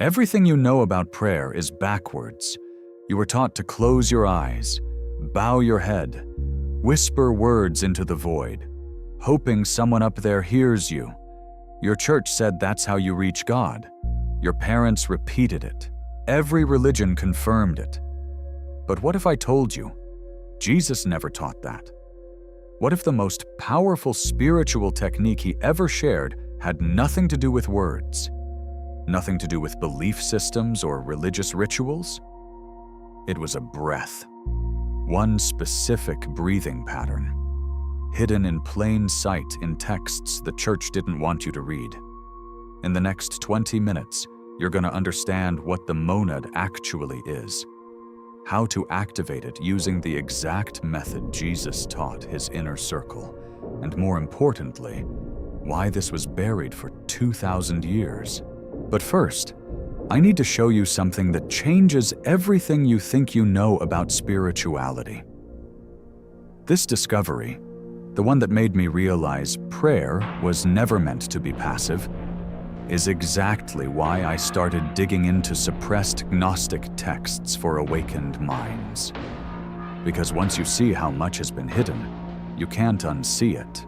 Everything you know about prayer is backwards. You were taught to close your eyes, bow your head, whisper words into the void, hoping someone up there hears you. Your church said that's how you reach God. Your parents repeated it. Every religion confirmed it. But what if I told you Jesus never taught that? What if the most powerful spiritual technique he ever shared had nothing to do with words? Nothing to do with belief systems or religious rituals? It was a breath. One specific breathing pattern, hidden in plain sight in texts the church didn't want you to read. In the next 20 minutes, you're going to understand what the monad actually is, how to activate it using the exact method Jesus taught his inner circle, and more importantly, why this was buried for 2,000 years. But first, I need to show you something that changes everything you think you know about spirituality. This discovery, the one that made me realize prayer was never meant to be passive, is exactly why I started digging into suppressed Gnostic texts for awakened minds. Because once you see how much has been hidden, you can't unsee it.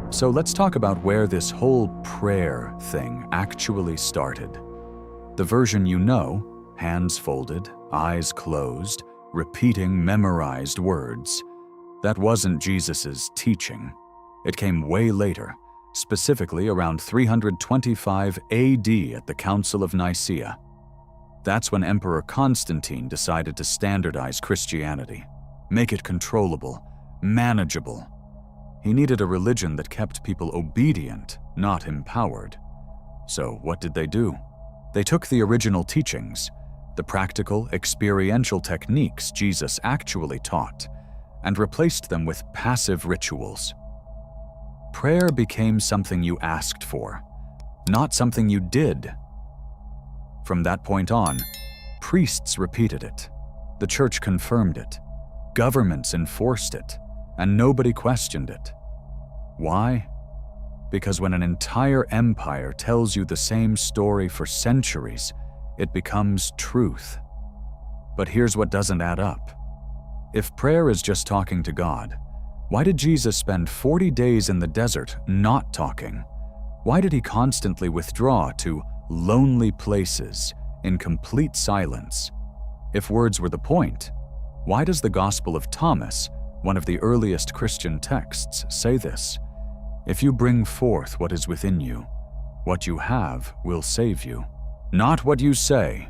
So let's talk about where this whole prayer thing actually started. The version you know, hands folded, eyes closed, repeating memorized words, that wasn't Jesus's teaching. It came way later, specifically around 325 AD at the Council of Nicaea. That's when Emperor Constantine decided to standardize Christianity, make it controllable, manageable. He needed a religion that kept people obedient, not empowered. So what did they do? They took the original teachings, the practical, experiential techniques Jesus actually taught, and replaced them with passive rituals. Prayer became something you asked for, not something you did. From that point on, priests repeated it, the church confirmed it, governments enforced it, and nobody questioned it. Why? Because when an entire empire tells you the same story for centuries, it becomes truth. But here's what doesn't add up. If prayer is just talking to God, why did Jesus spend 40 days in the desert not talking? Why did he constantly withdraw to lonely places in complete silence? If words were the point, why does the Gospel of Thomas, one of the earliest Christian texts, say this? If you bring forth what is within you, what you have will save you. Not what you say,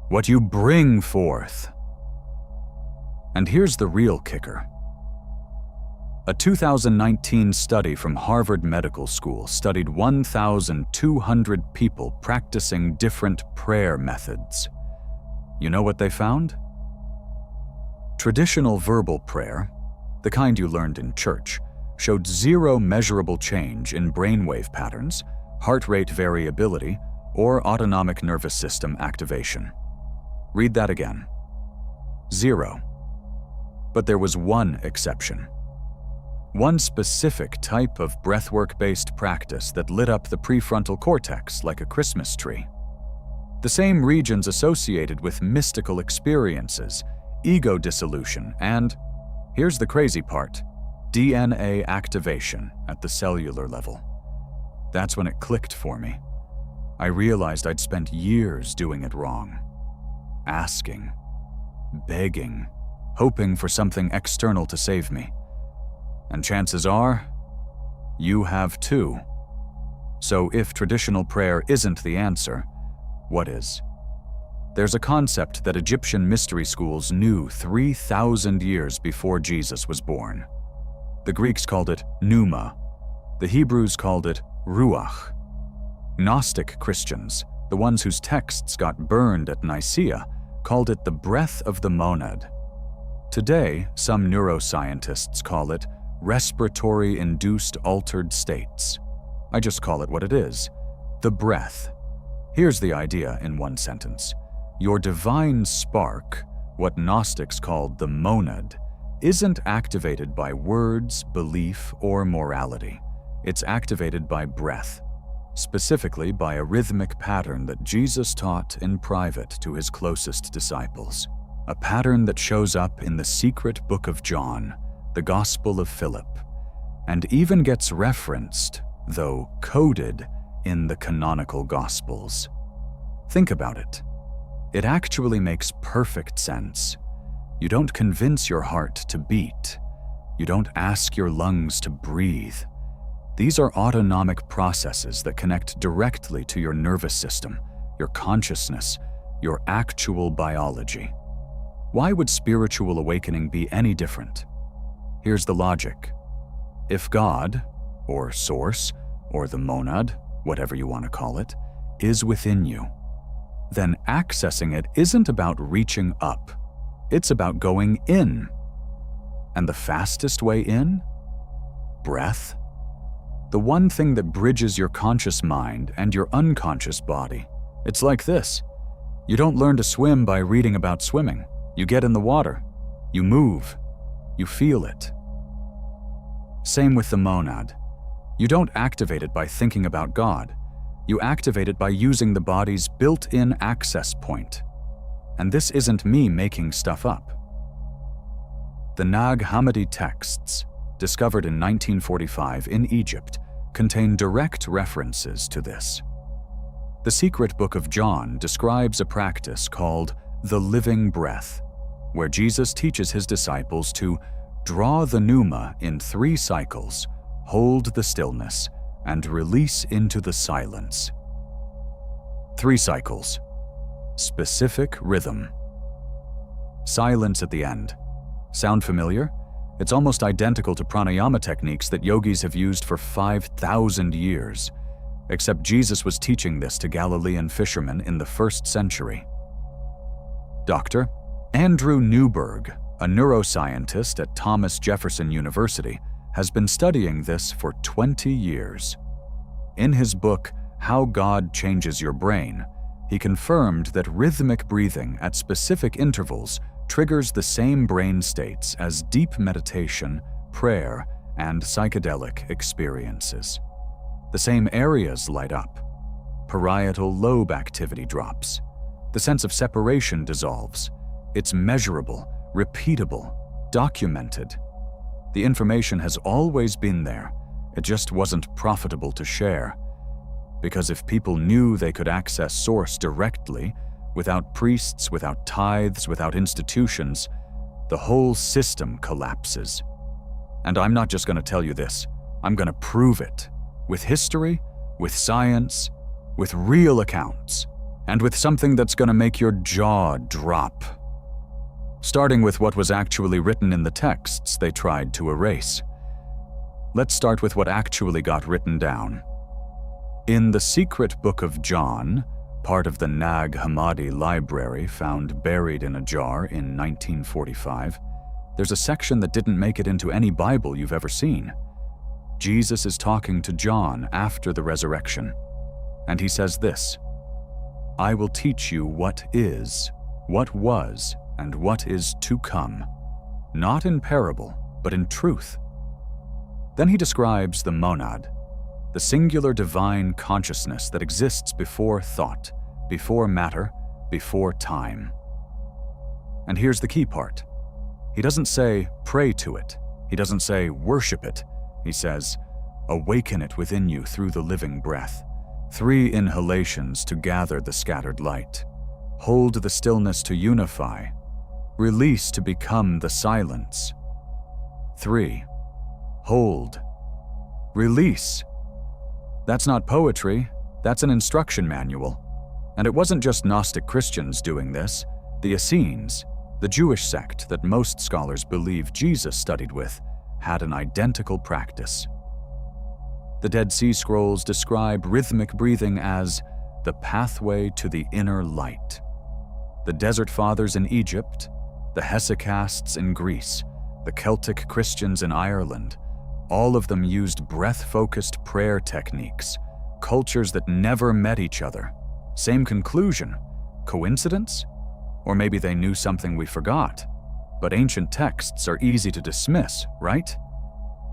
what you bring forth. And here's the real kicker. A 2019 study from Harvard Medical School studied 1,200 people practicing different prayer methods. You know what they found? Traditional verbal prayer, the kind you learned in church, showed zero measurable change in brainwave patterns, heart rate variability, or autonomic nervous system activation. Read that again. Zero. But there was one exception. One specific type of breathwork-based practice that lit up the prefrontal cortex like a Christmas tree. The same regions associated with mystical experiences, ego dissolution, and, here's the crazy part, DNA activation at the cellular level. That's when it clicked for me. I realized I'd spent years doing it wrong. Asking, begging, hoping for something external to save me. And chances are, you have too. So if traditional prayer isn't the answer, what is? There's a concept that Egyptian mystery schools knew 3,000 years before Jesus was born. The Greeks called it pneuma. The Hebrews called it ruach. Gnostic Christians, the ones whose texts got burned at Nicaea, called it the breath of the monad. Today, some neuroscientists call it respiratory-induced altered states. I just call it what it is, the breath. Here's the idea in one sentence. Your divine spark, what Gnostics called the monad, isn't activated by words, belief, or morality. It's activated by breath. specifically by a rhythmic pattern that Jesus taught in private to his closest disciples, a pattern that shows up in the secret book of John, the Gospel of Philip, and even gets referenced, though coded, in the canonical Gospels. Think about it. It actually makes perfect sense. You don't convince your heart to beat. You don't ask your lungs to breathe. These are autonomic processes that connect directly to your nervous system, your consciousness, your actual biology. Why would spiritual awakening be any different? Here's the logic. If God, or Source, or the monad, whatever you want to call it, is within you, then accessing it isn't about reaching up. It's about going in. And the fastest way in? Breath. The one thing that bridges your conscious mind and your unconscious body. It's like this. You don't learn to swim by reading about swimming. You get in the water. You move. You feel it. Same with the monad. You don't activate it by thinking about God. You activate it by using the body's built-in access point. And this isn't me making stuff up. The Nag Hammadi texts, discovered in 1945 in Egypt, contain direct references to this. The secret book of John describes a practice called the living breath, where Jesus teaches his disciples to draw the pneuma in 3 cycles, hold the stillness, and release into the silence. 3 cycles. Specific rhythm. Silence at the end. Sound familiar? It's almost identical to pranayama techniques that yogis have used for 5,000 years, except Jesus was teaching this to Galilean fishermen in the 1st century. Dr. Andrew Newberg, a neuroscientist at Thomas Jefferson University, has been studying this for 20 years. In his book, How God Changes Your Brain, he confirmed that rhythmic breathing at specific intervals triggers the same brain states as deep meditation, prayer, and psychedelic experiences. The same areas light up. Parietal lobe activity drops. The sense of separation dissolves. It's measurable, repeatable, documented. The information has always been there. It just wasn't profitable to share. Because if people knew they could access Source directly, without priests, without tithes, without institutions, the whole system collapses. And I'm not just going to tell you this. I'm going to prove it. With history, with science, with real accounts, and with something that's going to make your jaw drop. Starting with what was actually written in the texts they tried to erase. Let's start with what actually got written down. In the secret book of John, part of the Nag Hammadi library found buried in a jar in 1945, there's a section that didn't make it into any Bible you've ever seen. Jesus is talking to John after the resurrection, and he says this, "I will teach you what is, what was, and what is to come, not in parable, but in truth." Then he describes the monad, the singular divine consciousness that exists before thought, before matter, before time. And here's the key part. He doesn't say, pray to it. He doesn't say, worship it. He says, awaken it within you through the living breath. 3 inhalations to gather the scattered light. Hold the stillness to unify. Release to become the silence. 3. Hold. Release. That's not poetry, that's an instruction manual. And it wasn't just Gnostic Christians doing this. The Essenes, the Jewish sect that most scholars believe Jesus studied with, had an identical practice. The Dead Sea Scrolls describe rhythmic breathing as the pathway to the inner light. The Desert Fathers in Egypt, the Hesychasts in Greece, the Celtic Christians in Ireland, all of them used breath-focused prayer techniques, cultures that never met each other. Same conclusion. Coincidence? Or maybe they knew something we forgot. But ancient texts are easy to dismiss, right?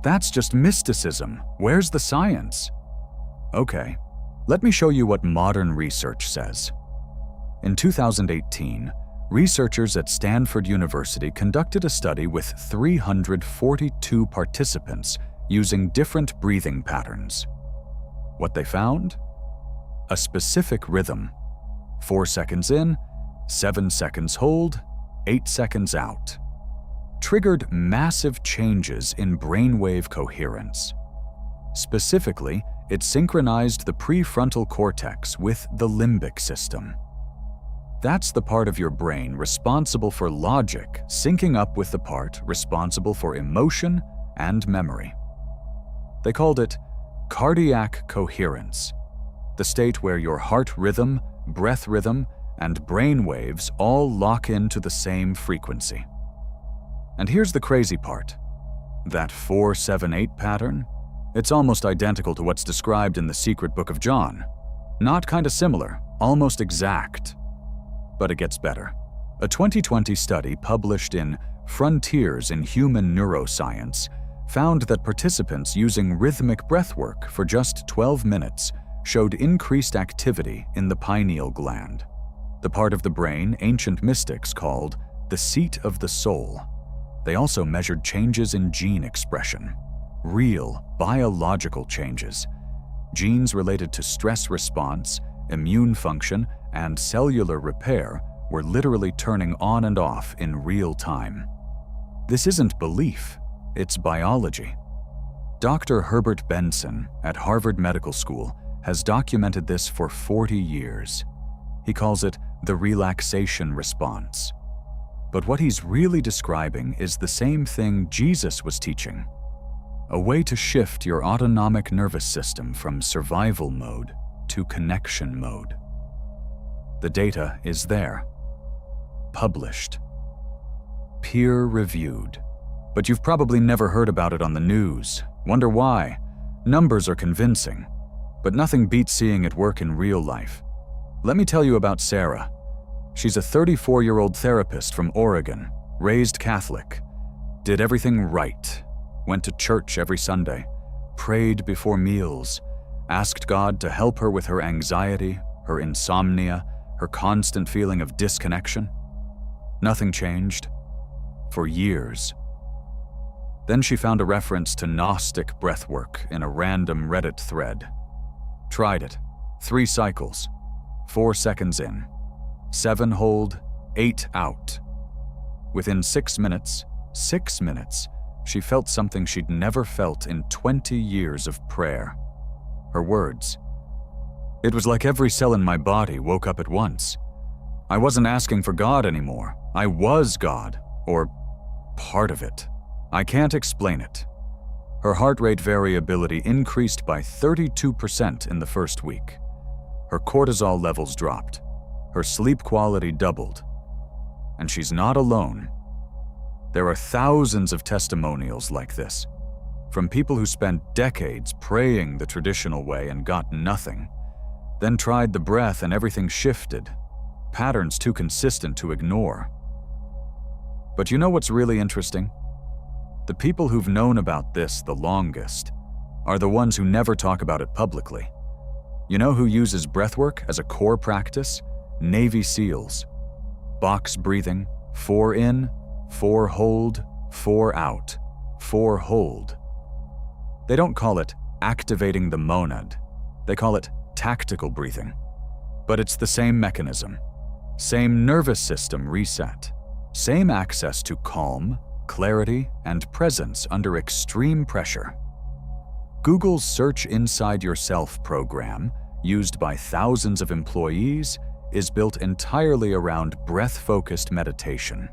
That's just mysticism. Where's the science? Okay, Let me show you what modern research says. In 2018, researchers at Stanford University conducted a study with 342 participants using different breathing patterns. What they found? A specific rhythm: 4 seconds in, 7 seconds hold, 8 seconds out. Triggered massive changes in brainwave coherence. Specifically, it synchronized the prefrontal cortex with the limbic system. That's the part of your brain responsible for logic syncing up with the part responsible for emotion and memory. They called it cardiac coherence, the state where your heart rhythm, breath rhythm, and brain waves all lock into the same frequency. And here's the crazy part. That 4-7-8 pattern, it's almost identical to what's described in the Secret Book of John. Not kinda similar, almost exact. But it gets better. A 2020 study published in Frontiers in Human Neuroscience found that participants using rhythmic breathwork for just 12 minutes showed increased activity in the pineal gland, the part of the brain ancient mystics called the seat of the soul. They also measured changes in gene expression, real biological changes, genes related to stress response, immune function, and cellular repair were literally turning on and off in real time. This isn't belief, it's biology. Dr. Herbert Benson at Harvard Medical School has documented this for 40 years. He calls it the relaxation response. But what he's really describing is the same thing Jesus was teaching: a way to shift your autonomic nervous system from survival mode to connection mode. The data is there. Published. Peer-reviewed. But you've probably never heard about it on the news. Wonder why? Numbers are convincing, but nothing beats seeing it work in real life. Let me tell you about Sarah. She's a 34-year-old therapist from Oregon, raised Catholic, did everything right, went to church every Sunday, prayed before meals, asked God to help her with her anxiety, her insomnia, her constant feeling of disconnection. Nothing changed. For years. Then she found a reference to Gnostic breathwork in a random Reddit thread. Tried it. 3 cycles. 4 seconds in. 7 hold, 8 out. Within 6 minutes, she felt something she'd never felt in 20 years of prayer. Her words: "It was like every cell in my body woke up at once. I wasn't asking for God anymore. I was God, or part of it. I can't explain it." Her heart rate variability increased by 32% in the first week. Her cortisol levels dropped. Her sleep quality doubled. And she's not alone. There are thousands of testimonials like this, from people who spent decades praying the traditional way and got nothing, then tried the breath and everything shifted, patterns too consistent to ignore. But you know what's really interesting? The people who've known about this the longest are the ones who never talk about it publicly. You know who uses breathwork as a core practice? Navy SEALs. Box breathing, 4 in, 4 hold, 4 out, 4 hold. They don't call it activating the monad. They call it tactical breathing. But it's the same mechanism, same nervous system reset, same access to calm, clarity, and presence under extreme pressure. Google's Search Inside Yourself program, used by thousands of employees, is built entirely around breath-focused meditation.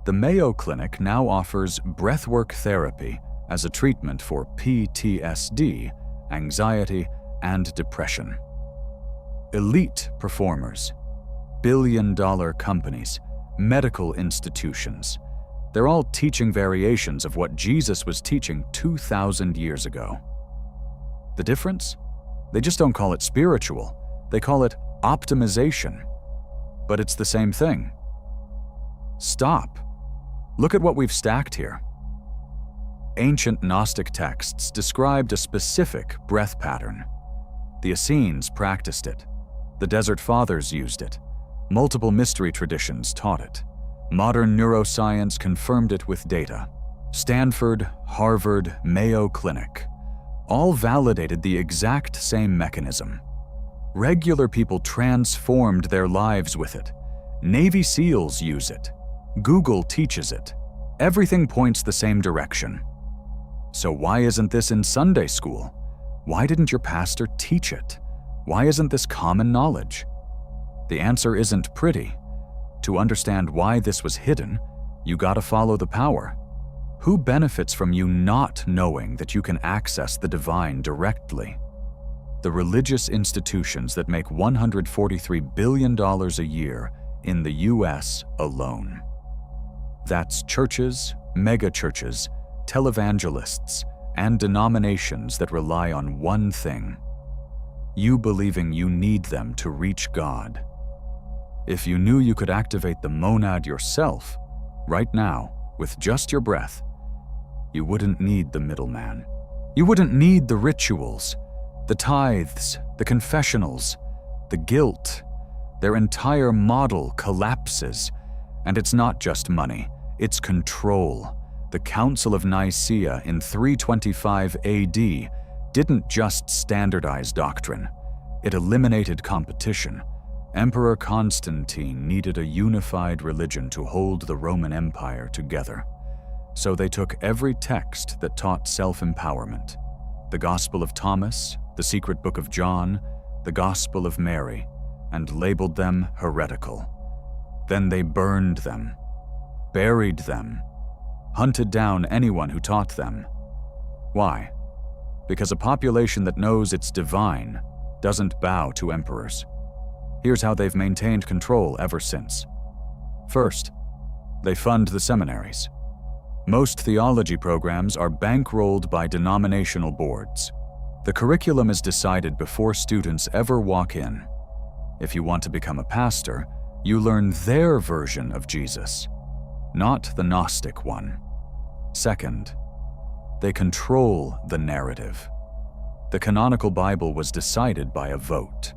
The Mayo Clinic now offers breathwork therapy as a treatment for PTSD, anxiety, and depression. Elite performers, billion-dollar companies, medical institutions, they're all teaching variations of what Jesus was teaching 2,000 years ago. The difference? They just don't call it spiritual. They call it optimization. But it's the same thing. Stop. Look at what we've stacked here. Ancient Gnostic texts described a specific breath pattern. The Essenes practiced it. The Desert Fathers used it. Multiple mystery traditions taught it. Modern neuroscience confirmed it with data. Stanford, Harvard, Mayo Clinic all validated the exact same mechanism. Regular people transformed their lives with it. Navy SEALs use it. Google teaches it. Everything points the same direction. So why isn't this in Sunday school? Why didn't your pastor teach it? Why isn't this common knowledge? The answer isn't pretty. To understand why this was hidden, you gotta follow the power. Who benefits from you not knowing that you can access the divine directly? The religious institutions that make $143 billion a year in the US alone. That's churches, megachurches, televangelists, and denominations that rely on one thing: you believing you need them to reach God. If you knew you could activate the monad yourself, right now, with just your breath, you wouldn't need the middleman. You wouldn't need the rituals, the tithes, the confessionals, the guilt. Their entire model collapses, and it's not just money, it's control. The Council of Nicaea in 325 AD didn't just standardize doctrine, it eliminated competition. Emperor Constantine needed a unified religion to hold the Roman Empire together. So they took every text that taught self-empowerment, the Gospel of Thomas, the Secret Book of John, the Gospel of Mary, and labeled them heretical. Then they burned them, buried them, hunted down anyone who taught them. Why? Because a population that knows it's divine doesn't bow to emperors. Here's how they've maintained control ever since. First, they fund the seminaries. Most theology programs are bankrolled by denominational boards. The curriculum is decided before students ever walk in. If you want to become a pastor, you learn their version of Jesus, not the Gnostic one. Second, they control the narrative. The canonical Bible was decided by a vote.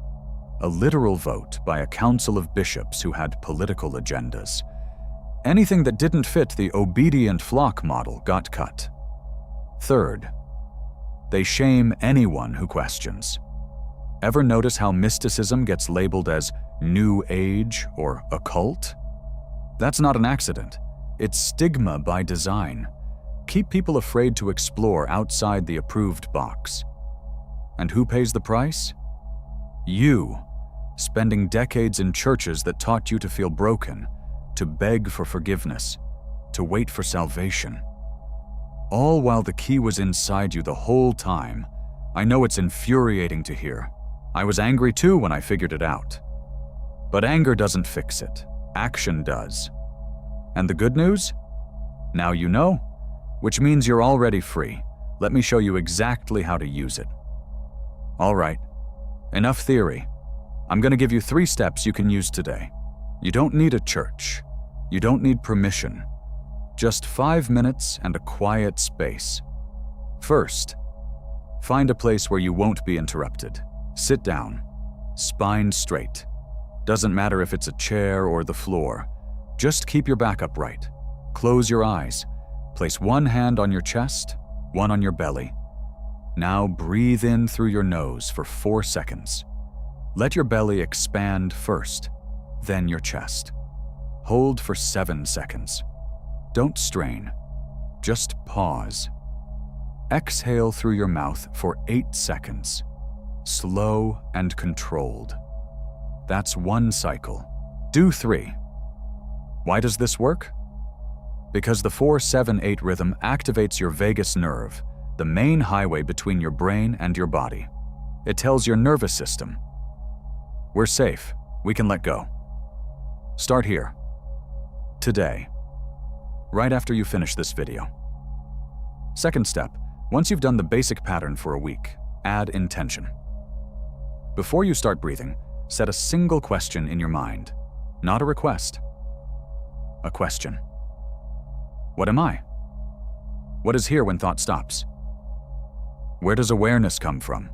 A literal vote by a council of bishops who had political agendas. Anything that didn't fit the obedient flock model got cut. Third, they shame anyone who questions. Ever notice how mysticism gets labeled as New Age or occult? That's not an accident. It's stigma by design. Keep people afraid to explore outside the approved box. And who pays the price? You, spending decades in churches that taught you to feel broken, to beg for forgiveness, to wait for salvation. All while the key was inside you the whole time. I know it's infuriating to hear. I was angry too when I figured it out. But anger doesn't fix it. Action does. And the good news? Now you know, which means you're already free. Let me show you exactly how to use it. All right, enough theory. I'm going to give you 3 steps you can use today. You don't need a church. You don't need permission. Just 5 minutes and a quiet space. First, find a place where you won't be interrupted. Sit down, spine straight. Doesn't matter if it's a chair or the floor. Just keep your back upright. Close your eyes. Place one hand on your chest, one on your belly. Now breathe in through your nose for 4 seconds. Let your belly expand first, then your chest. Hold for 7 seconds. Don't strain. Just pause. Exhale through your mouth for 8 seconds. Slow and controlled. That's 1 cycle. Do 3. Why does this work? Because the 4-7-8 rhythm activates your vagus nerve, the main highway between your brain and your body. It tells your nervous system, we're safe, we can let go. Start here. Today. Right after you finish this video. Second step, once you've done the basic pattern for a week, add intention. Before you start breathing, set a single question in your mind, not a request. A question. What am I? What is here when thought stops? Where does awareness come from?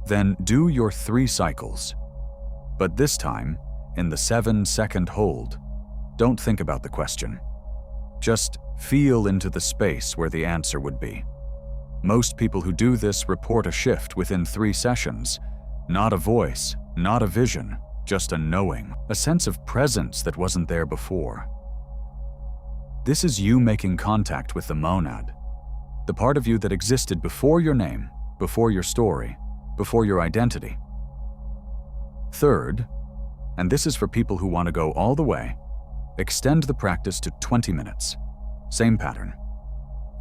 Then do your 3 cycles. But this time, in the 7-second hold, don't think about the question. Just feel into the space where the answer would be. Most people who do this report a shift within 3 sessions. Not a voice, not a vision, just a knowing, a sense of presence that wasn't there before. This is you making contact with the monad, the part of you that existed before your name, before your story, before your identity. Third, and this is for people who want to go all the way, extend the practice to 20 minutes. Same pattern,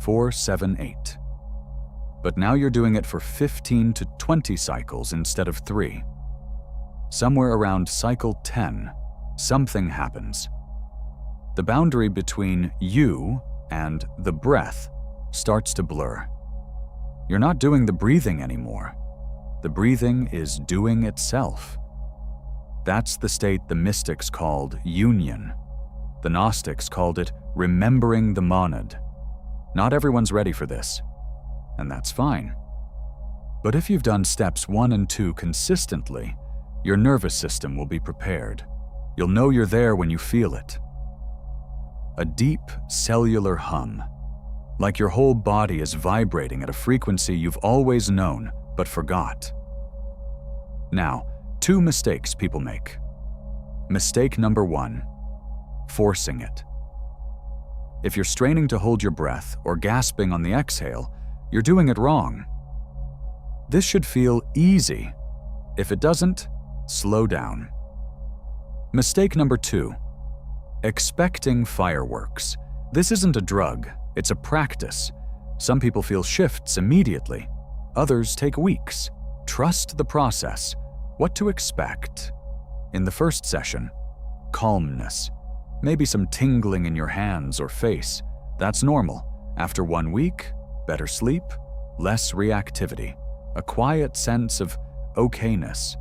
4, 7, 8. But now you're doing it for 15 to 20 cycles instead of 3. Somewhere around cycle 10, something happens. The boundary between you and the breath starts to blur. You're not doing the breathing anymore. The breathing is doing itself. That's the state the mystics called union. The Gnostics called it remembering the monad. Not everyone's ready for this, and that's fine. But if you've done steps 1 and 2 consistently, your nervous system will be prepared. You'll know you're there when you feel it. A deep cellular hum, like your whole body is vibrating at a frequency you've always known but forgot. Now, 2 mistakes people make. Mistake number 1, forcing it. If you're straining to hold your breath or gasping on the exhale, you're doing it wrong. This should feel easy. If it doesn't, slow down. Mistake number 2, expecting fireworks. This isn't a drug, it's a practice. Some people feel shifts immediately. Others take weeks. Trust the process. What to expect? In the first session, calmness. Maybe some tingling in your hands or face. That's normal. After 1 week, better sleep, less reactivity, a quiet sense of okayness.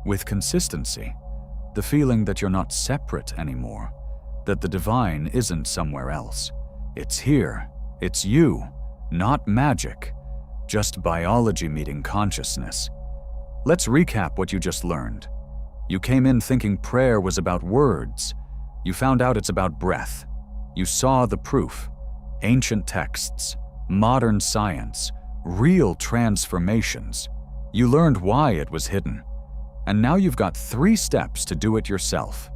With consistency, the feeling that you're not separate anymore, that the divine isn't somewhere else. It's here, it's you, not magic, just biology meeting consciousness. Let's recap what you just learned. You came in thinking prayer was about words. You found out it's about breath. You saw the proof, ancient texts, modern science, real transformations. You learned why it was hidden. And now you've got 3 steps to do it yourself.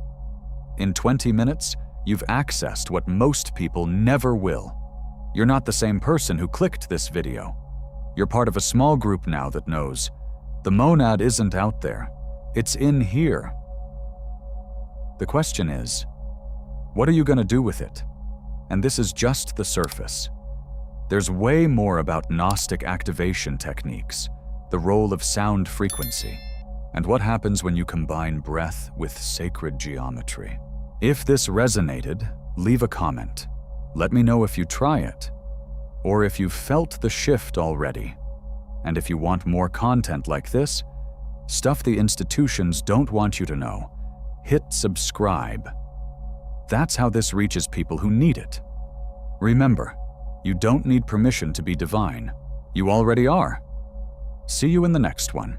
In 20 minutes, you've accessed what most people never will. You're not the same person who clicked this video. You're part of a small group now that knows the monad isn't out there, it's in here. The question is, what are you going to do with it? And this is just the surface. There's way more about Gnostic activation techniques, the role of sound frequency, and what happens when you combine breath with sacred geometry. If this resonated, leave a comment. Let me know if you try it, or if you've felt the shift already. And if you want more content like this, stuff the institutions don't want you to know, hit subscribe. That's how this reaches people who need it. Remember, you don't need permission to be divine. You already are. See you in the next one.